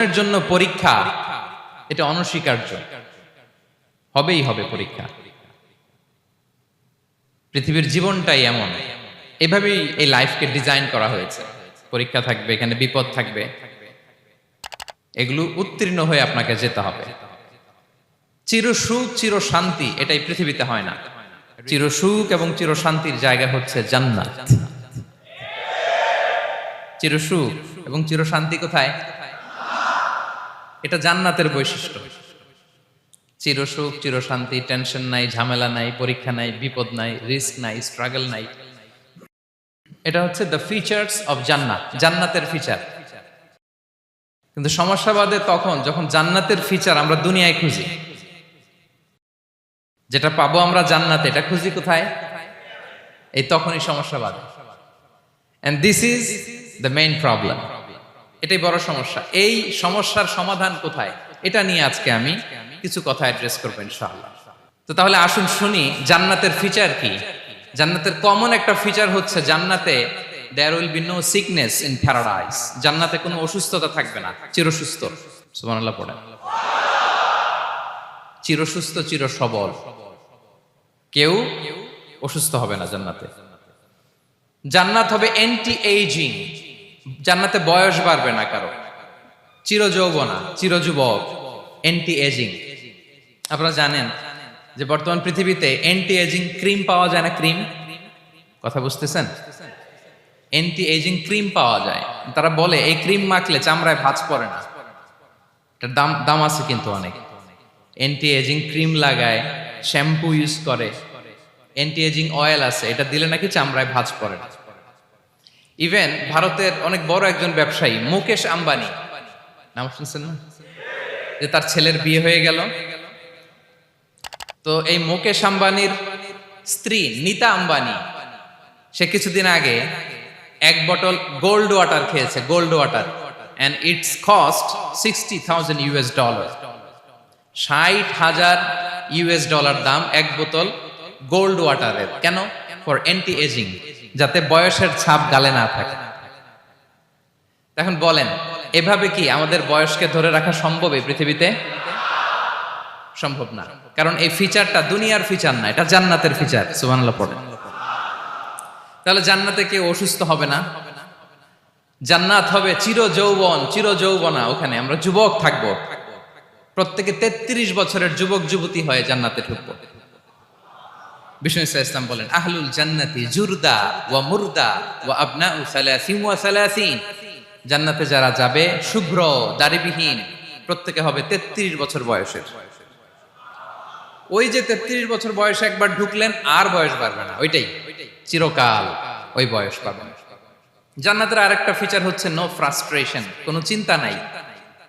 এর জন্য পরীক্ষা এটা অনস্বীকার্য, হবেই হবে পরীক্ষা। পৃথিবীর জীবনটাই এমন, এভাবেই এই লাইফকে ডিজাইন করা হয়েছে। পরীক্ষা থাকবে, এখানে বিপদ থাকবে, এগুলো উত্তীর্ণ হয়ে আপনাকে যেতে হবে। চিরসুখ চির শান্তি এটাই পৃথিবীতে হয় না। চিরসুখ এবং চির শান্তির জায়গা হচ্ছে জান্নাত। চিরসুখ এবং চির শান্তি কোথায়? এটা জান্নাতের বৈশিষ্ট্য। চিরসুখ চির শান্তি, টেনশন নাই, ঝামেলা নাই, পরীক্ষা নাই, বিপদ নাই, রিস্ক নাই, স্ট্রাগল নাই। এটা হচ্ছে দ্য ফিচার্স অফ জান্নাত, জান্নাতের ফিচার। কিন্তু সমস্যা বাদে তখন যখন জান্নাতের ফিচার আমরা দুনিয়ায় খুঁজি। যেটা পাবো আমরা জান্নাতে, এটা খুঁজি কোথায়? এই তখনই সমস্যা বাদে। And this is the main problem. এটাই বড় সমস্যা। এই সমস্যার সমাধান কোথায়, এটা নিয়ে আজকে আমি কিছু কথা অ্যাড্রেস করবো ইনশাআল্লাহ। তো তাহলে আসুন শুনি জান্নাতের ফিচার কি। জান্নাতের কমন একটা ফিচার হচ্ছে জান্নাতে there will be no sickness in paradise। জান্নাতে কোনো অসুস্থতা থাকবে না, চিরসুস্থ। সুবহানাল্লাহ পড়েন। চিরসুস্থ চির সবল, কেউ অসুস্থ হবে না জান্নাতে। জান্নাত হবে অ্যান্টি এইজিং, জান্নাতে বয়স বাড়বে না কারো, চিরযৌবনা, চিরযুবক, অ্যান্টি এজিং। আপনারা জানেন যে বর্তমান পৃথিবীতে অ্যান্টি এজিং ক্রিম পাওয়া যায় না? ক্রিম, কথা বুঝতেছেন? অ্যান্টি এজিং ক্রিম পাওয়া যায়। তারা বলে এই ক্রিম মাখলে চামড়ায় ভাঁজ পড়ে না। এটার দাম আছে কিন্তু অনেক। অ্যান্টি এজিং ক্রিম লাগায়, শ্যাম্পু ইউজ করে, অ্যান্টি এজিং অয়েল আছে, এটা দিলে নাকি চামড়ায় ভাঁজ পড়ে না। ইভেন ভারতের অনেক বড় একজন ব্যবসায়ী মুকেশ আম্বানি, নাম শুনছেন না? যে তার ছেলের বিয়ে হয়ে গেল। তো এই মুকেশ আম্বানির স্ত্রী নীতা আম্বানি, সে কিছুদিন আগে এক বটল গোল্ড ওয়াটার খেয়েছে, gold water, and it's cost $60,000। $60,000 দাম এক বোতল গোল্ড ওয়াটারের। কেন? ফর অ্যান্টি এজিং, যাতে বয়সের ছাপ গালে না থাকে। এখন বলেন, এভাবে কি আমাদের বয়সকে ধরে রাখা সম্ভব এই পৃথিবীতে? সম্ভব না, কারণ এই ফিচারটা দুনিয়ার ফিচার না, এটা জান্নাতের ফিচার। সুবহানাল্লাহ পড়েন। তাহলে জান্নাতে কেউ অসুস্থ হবে না। জান্নাত হবে চির যৌবন, চির যৌবনা। ওখানে আমরা যুবক থাকবো, প্রত্যেকে 33 বছরের যুবক যুবতী হয়ে জান্নাতে ঢুকবো। বিষ্ণু ইসলাম বলেন, আহলুল জান্নাতি জুরদা ওয়া মুরদা ওয়া আবনাউ সালাসিন ওয়া সালাসিন। জান্নাতে যারা যাবে শুভ্র দাড়িবিহীন, প্রত্যেকে হবে 33 বছর বয়সের। ওই যে 33 বছর বয়সে একবার ঢুকলেন, আর বয়স বাড়বে না, ওইটাই চিরকাল ওই বয়স পাবেন। জান্নাতের আরেকটা ফিচার হচ্ছে নো ফ্রাস্ট্রেশন, কোনো চিন্তা নাই,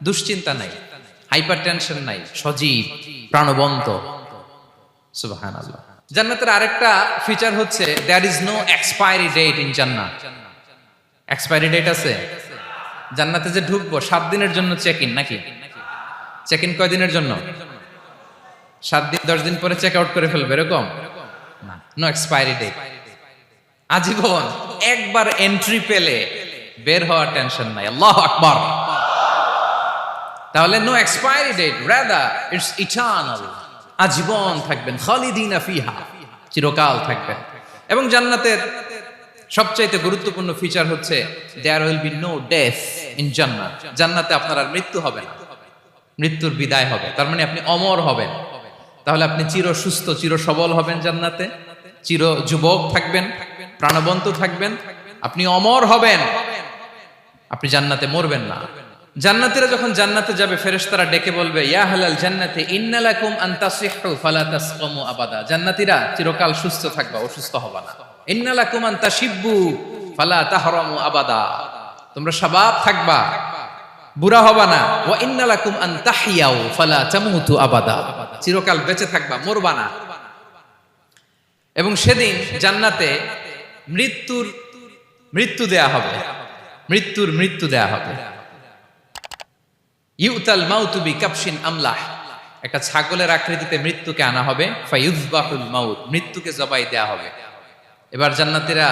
দুশ্চিন্তা নাই, হাইপার টেনশন নাই, সজীব প্রাণবন্ত। সুবহানাল্লাহ। জান্নাতের আরেকটা ফিচার হচ্ছে there is no expiry date in জান্নাত। এক্সপায়ারি ডেট আছে? জান্নাতে যে ঢুকবো 7 দিনের জন্য চেক ইন, নাকি? চেক ইন কয় দিনের জন্য? 7 দিন, 10 দিন পরে চেক আউট করে ফেলবে, এরকম না। নো এক্সপায়ারি ডেট, আজীবন। একবার এন্ট্রি পেলে বের হওয়ার টেনশন নাই। আল্লাহু আকবার। তাহলে no expiry date, rather it's eternal. আজীবন থাকবেন, খালিদিনা ফিহা, চিরকাল থাকবেন। এবং জান্নাতের সবচাইতে গুরুত্বপূর্ণ ফিচার হচ্ছে there will be no death in জান্নাত। জান্নাতে আপনার আর মৃত্যু হবে না, মৃত্যুর বিদায় হবে। তার মানে আপনি অমর হবেন। তাহলে আপনি চির সুস্থ চির সবল হবেন জান্নাতে, চির যুবক থাকবেন, প্রাণবন্ত থাকবেন, আপনি অমর হবেন, আপনি জান্নাতে মরবেন না। জান্নাতীরা যখন জান্নাতে যাবে, ফেরেশতারা ডেকে বলবে, ইয়া আহলাল জান্নাতি ইন্না লাকুম আন তাসিহু ফালা তাসকামু আবাদা। জান্নাতীরা চিরকাল সুস্থ থাকবা, অসুস্থ হবা না। ইন্না লাকুম আন তাশিব্বু ফালা তাহরামু আবাদা, তোমরা শাবাব থাকবা, বুড়া হবা না। ওয়া ইন্না লাকুম আন তাহইয়াউ ফালা তামুতু আবাদা, চিরকাল বেঁচে থাকবা, মরবা না। এবং সেদিন জান্নাতে মৃত্যু দেয়া হবে, মৃত্যু দেয়া হবে। ইউতাল মাউতু বিকাবশিন আমলাহ, একটা ছাগলের আকৃতিতে মৃত্যুকে আনা হবে। ফায়ুযবাহুল মাউত, মৃত্যুকে জবাই দেয়া হবে। এবার জান্নাতীরা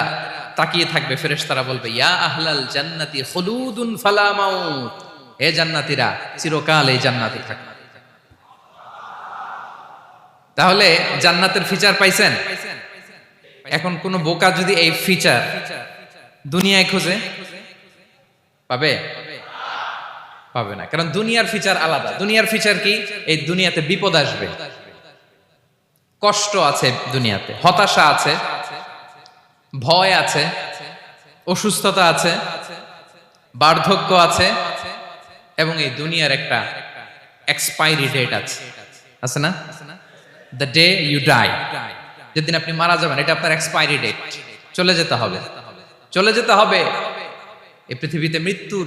তাকিয়ে থাকবে, ফেরেশতারা বলবে, ইয়া আহলাল জান্নাতি খুলুদুন ফালা মাউত, এ জান্নাতীরা চিরকাল এই জান্নাতে থাকবে। তাহলে জান্নাতের ফিচার পাইছেন? এখন কোন বোকা যদি এই ফিচার দুনিয়ায় খোঁজে পাবে? পাবে না, কারণ দুনিয়ার ফিচার আলাদা। দুনিয়ার ফিচার কি? এই দুনিয়াতে বিপদ আসবে, কষ্ট আছে, দুনিয়াতে হতাশা আছে, ভয় আছে, অসুস্থতা আছে, বার্ধক্য আছে, এবং এই দুনিয়ার একটা এক্সপায়ারি ডেট আছে, আছে না? দ্য ডে ইউ ডাই, যেদিন আপনি মারা যাবেন, এটা আপনার এক্সপায়ারি ডেট। চলে যেতে হবে, চলে যেতে হবে। এই পৃথিবীতে মৃত্যুর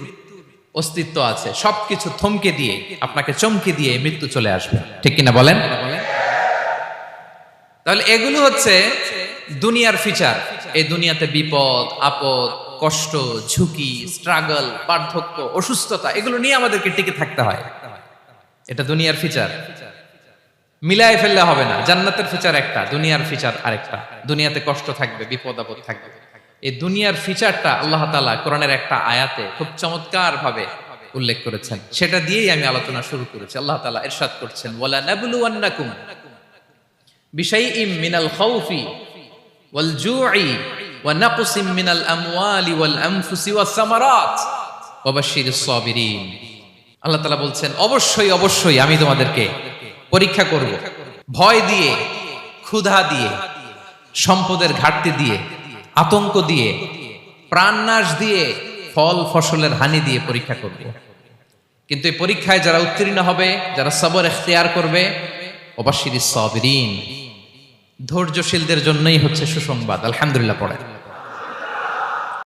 অস্তিত্ব আছে। সবকিছু থমকে দিয়ে, আপনাকে চমকে দিয়ে মৃত্যু চলে আসবে, ঠিক কিনা বলেন? তাহলে এগুলো হচ্ছে দুনিয়ার ফিচার। এই দুনিয়াতে বিপদ আপদ, কষ্ট, ঝুঁকি, স্ট্রাগল, বার্ধক্য, অসুস্থতা, এগুলো নিয়ে আমাদেরকে টিকে থাকতে হয়। এটা দুনিয়ার ফিচার, মিলায় ফেললে হবে না। জান্নাতের ফিচার একটা, দুনিয়ার ফিচার আরেকটা। দুনিয়াতে কষ্ট থাকবে, বিপদ আপদ থাকবে। এই দুনিয়ার ফিচারটা আল্লাহ তাআলা কোরআনের একটা আয়াতে খুব চমৎকার ভাবে উল্লেখ করেছেন। সেটা দিয়েই আমি আলোচনা শুরু করেছি। আল্লাহ তাআলা ইরশাদ করছেন, ওয়ালা নাবলুওয়ান্নাকুম বিশাইইম মিনাল খাউফি ওয়াল জুই ওয়া নাকসিম মিনাল আমওয়ালি ওয়াল আনফুসি ওয়াস সামারাত ওয়া বাশশিরিস সাবিরিন। আল্লাহ তাআলা বলছেন, অবশ্যই অবশ্যই আমি তোমাদেরকে পরীক্ষা করব, ভয় দিয়ে, ক্ষুধা দিয়ে, সম্পদের ঘাটতি দিয়ে, আতঙ্ক দিয়ে, প্রাণনাশ দিয়ে, ফল ফসলের হানি দিয়ে পরীক্ষা করব। কিন্তু এই পরীক্ষায় যারা উত্তীর্ণ হবে, যারা সবর ইখতিয়ার করবে, ওয়াবাশশিরিস সাবিরিন, ধৈর্যশীলদের জন্যই হচ্ছে সুসংবাদ। আলহামদুলিল্লাহ পড়ে।